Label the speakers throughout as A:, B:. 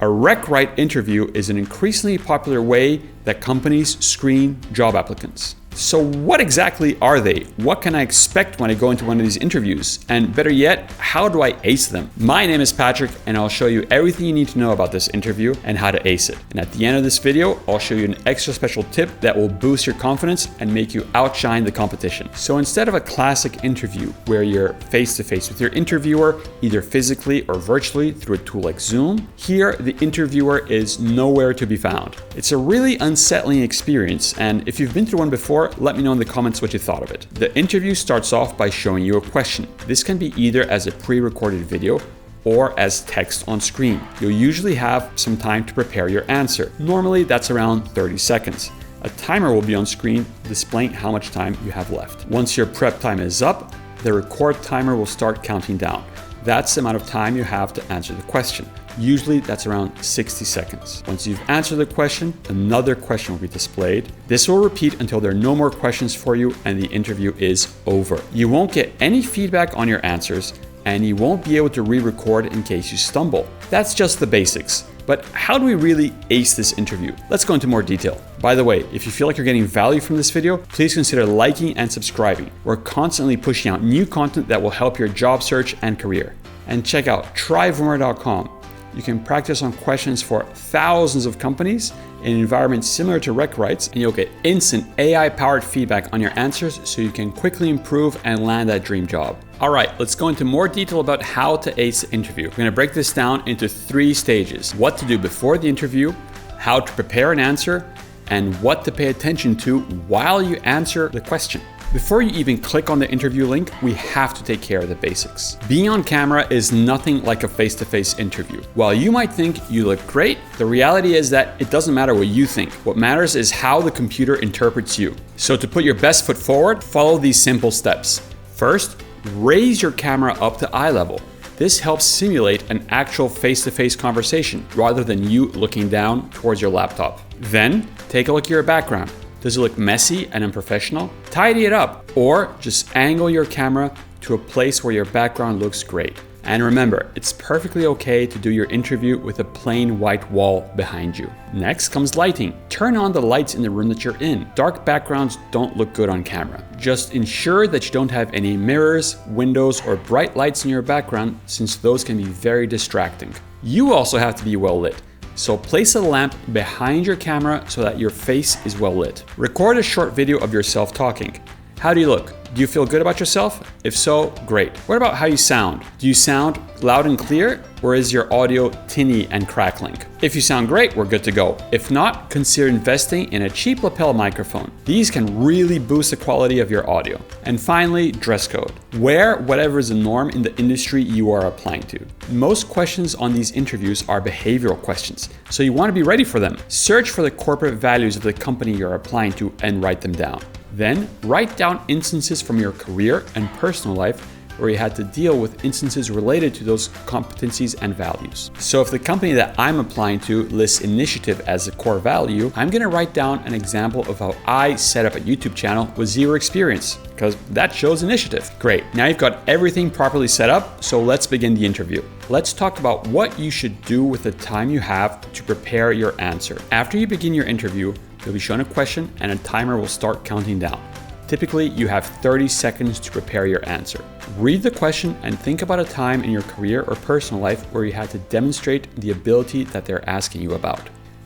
A: A Recright interview is an increasingly popular way that companies screen job applicants. So what exactly are they? What can I expect when I go into one of these interviews? And better yet, how do I ace them? My name is Patrick, and I'll show you everything you need to know about this interview and how to ace it. And at the end of this video, I'll show you an extra special tip that will boost your confidence and make you outshine the competition. So instead of a classic interview where you're face-to-face with your interviewer, either physically or virtually through a tool like Zoom, here the interviewer is nowhere to be found. It's a really unsettling experience, and if you've been through one before, let me know in the comments what you thought of it. The interview starts off by showing you a question. This can be either as a pre-recorded video or as text on screen. You'll usually have some time to prepare your answer. Normally that's around 30 seconds. A timer will be on screen displaying how much time you have left. Once your prep time is up, the record timer will start counting down. That's the amount of time you have to answer the question. Usually that's around 60 seconds. Once you've answered the question, another question will be displayed. This will repeat until there are no more questions for you and the interview is over. You won't get any feedback on your answers, and you won't be able to re-record in case you stumble. That's just the basics. But how do we really ace this interview? Let's go into more detail. By the way, if you feel like you're getting value from this video, please consider liking and subscribing. We're constantly pushing out new content that will help your job search and career. And check out tryvoomer.com. You can practice on questions for thousands of companies in environments similar to Recright's, and you'll get instant AI-powered feedback on your answers so you can quickly improve and land that dream job. All right, let's go into more detail about how to ace the interview. We're gonna break this down into 3 stages: what to do before the interview, how to prepare an answer, and what to pay attention to while you answer the question. Before you even click on the interview link, we have to take care of the basics. Being on camera is nothing like a face-to-face interview. While you might think you look great, the reality is that it doesn't matter what you think. What matters is how the computer interprets you. So to put your best foot forward, follow these simple steps. First, raise your camera up to eye level. This helps simulate an actual face-to-face conversation rather than you looking down towards your laptop. Then, take a look at your background. Does it look messy and unprofessional? Tidy it up, or just angle your camera to a place where your background looks great. And remember, it's perfectly okay to do your interview with a plain white wall behind you. Next comes lighting. Turn on the lights in the room that you're in. Dark backgrounds don't look good on camera. Just ensure that you don't have any mirrors, windows, or bright lights in your background, since those can be very distracting. You also have to be well lit. So place a lamp behind your camera so that your face is well lit. Record a short video of yourself talking. How do you look? Do you feel good about yourself? If so, great. What about how you sound? Do you sound loud and clear, or is your audio tinny and crackling? If you sound great, we're good to go. If not, consider investing in a cheap lapel microphone. These can really boost the quality of your audio. And finally, dress code. Wear whatever is the norm in the industry you are applying to. Most questions on these interviews are behavioral questions, so you want to be ready for them. Search for the corporate values of the company you're applying to and write them down. Then, write down instances from your career and personal life where you had to deal with instances related to those competencies and values. So if the company that I'm applying to lists initiative as a core value, I'm gonna write down an example of how I set up a YouTube channel with 0 experience, because that shows initiative. Great, now you've got everything properly set up, so let's begin the interview. Let's talk about what you should do with the time you have to prepare your answer. After you begin your interview, you'll be shown a question and a timer will start counting down. Typically, you have 30 seconds to prepare your answer. Read the question and think about a time in your career or personal life where you had to demonstrate the ability that they're asking you about.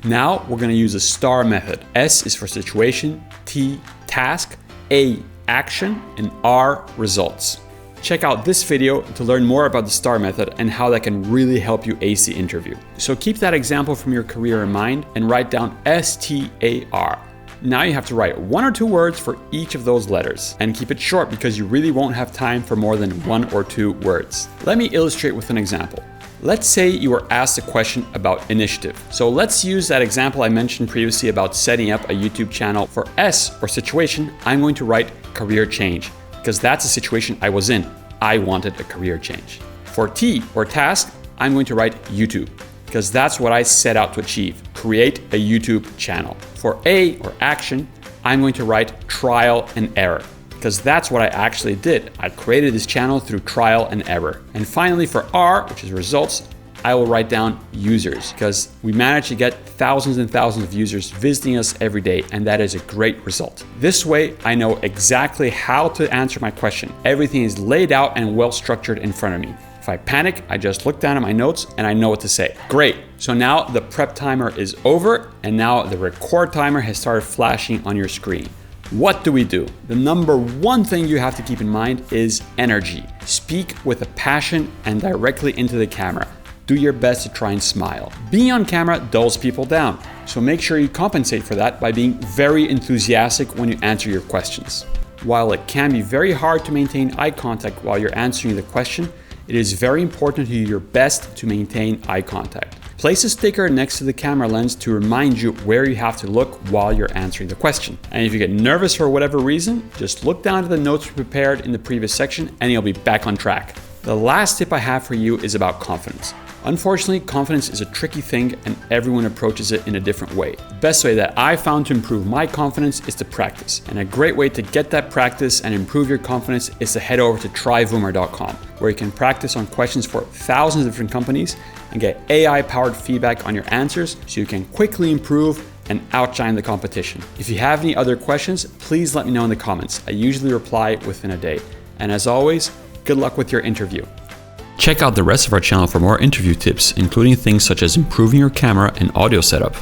A: Now, we're going to use a STAR method. S is for situation, T, task, A, action, and R, results. Check out this video to learn more about the STAR method and how that can really help you ace the interview. So keep that example from your career in mind and write down STAR. Now you have to write 1 or 2 words for each of those letters, and keep it short because you really won't have time for more than 1 or 2 words. Let me illustrate with an example. Let's say you were asked a question about initiative. So let's use that example I mentioned previously about setting up a YouTube channel. For S, or situation, I'm going to write career change, because that's a situation I was in. I wanted a career change. For T, or task, I'm going to write YouTube, because that's what I set out to achieve, create a YouTube channel. For A, or action, I'm going to write trial and error, because that's what I actually did. I created this channel through trial and error. And finally, for R, which is results, I will write down users, because we manage to get thousands and thousands of users visiting us every day, and that is a great result. This way, I know exactly how to answer my question. Everything is laid out and well structured in front of me. If I panic, I just look down at my notes and I know what to say. Great. So now the prep timer is over, and now the record timer has started flashing on your screen. What do we do? The number one thing you have to keep in mind is energy. Speak with a passion and directly into the camera. Do your best to try and smile. Being on camera dulls people down, so make sure you compensate for that by being very enthusiastic when you answer your questions. While it can be very hard to maintain eye contact while you're answering the question, it is very important to do your best to maintain eye contact. Place a sticker next to the camera lens to remind you where you have to look while you're answering the question. And if you get nervous for whatever reason, just look down at the notes you prepared in the previous section and you'll be back on track. The last tip I have for you is about confidence. Unfortunately, confidence is a tricky thing and everyone approaches it in a different way. The best way that I found to improve my confidence is to practice. And a great way to get that practice and improve your confidence is to head over to tryvoomer.com, where you can practice on questions for thousands of different companies and get AI-powered feedback on your answers so you can quickly improve and outshine the competition. If you have any other questions, please let me know in the comments. I usually reply within a day. And as always, good luck with your interview. Check out the rest of our channel for more interview tips, including things such as improving your camera and audio setup.